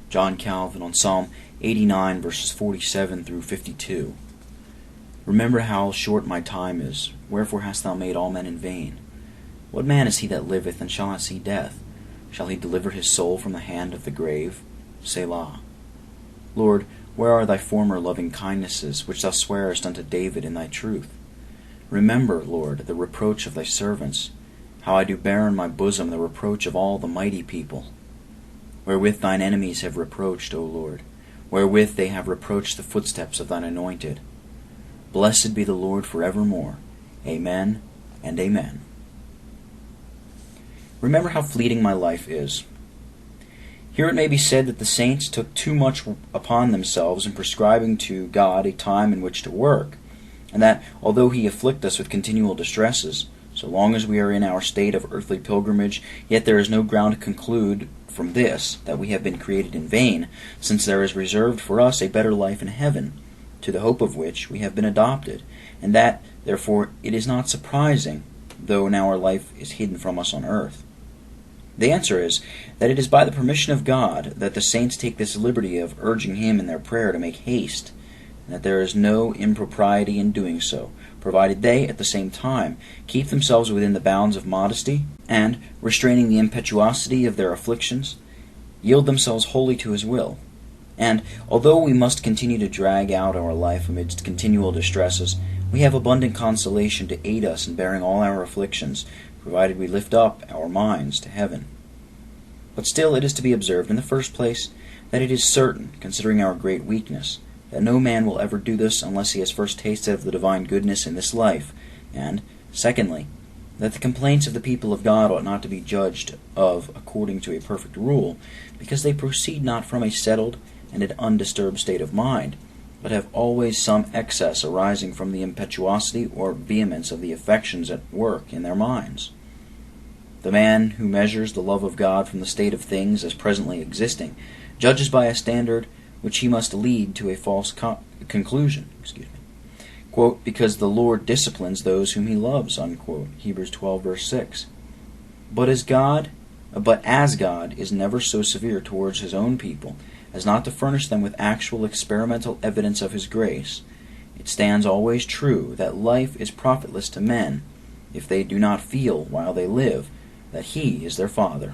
John Calvin on Psalm 89 verses 47 through 52. Remember how short my time is. Wherefore hast thou made all men in vain? What man is he that liveth and shall not see death? Shall he deliver his soul from the hand of the grave? Selah. Lord, where are thy former loving kindnesses, which thou swarest unto David in thy truth? Remember, Lord, the reproach of thy servants, how I do bear in my bosom the reproach of all the mighty people. Wherewith thine enemies have reproached, O Lord, wherewith they have reproached the footsteps of thine anointed. Blessed be the Lord for evermore. Amen and amen. Remember how fleeting my life is. Here it may be said that the saints took too much upon themselves in prescribing to God a time in which to work, and that, although he afflict us with continual distresses, so long as we are in our state of earthly pilgrimage, yet there is no ground to conclude from this that we have been created in vain, since there is reserved for us a better life in heaven, to the hope of which we have been adopted, and that, therefore, it is not surprising, though now our life is hidden from us on earth. The answer is that it is by the permission of God that the saints take this liberty of urging him in their prayer to make haste, and that there is no impropriety in doing so, provided they, at the same time, keep themselves within the bounds of modesty, and, restraining the impetuosity of their afflictions, yield themselves wholly to his will. And, although we must continue to drag out our life amidst continual distresses, we have abundant consolation to aid us in bearing all our afflictions, provided we lift up our minds to heaven. But still it is to be observed, in the first place, that it is certain, considering our great weakness, that no man will ever do this unless he has first tasted of the divine goodness in this life, and, secondly, that the complaints of the people of God ought not to be judged of according to a perfect rule, because they proceed not from a settled and an undisturbed state of mind, but have always some excess arising from the impetuosity or vehemence of the affections at work in their minds. The man who measures the love of God from the state of things as presently existing judges by a standard which he must lead to a false conclusion. Quote, because the Lord disciplines those whom he loves, unquote, Hebrews 12, verse 6. But as God is never so severe towards his own people as not to furnish them with actual experimental evidence of his grace, it stands always true that life is profitless to men if they do not feel while they live that he is their Father.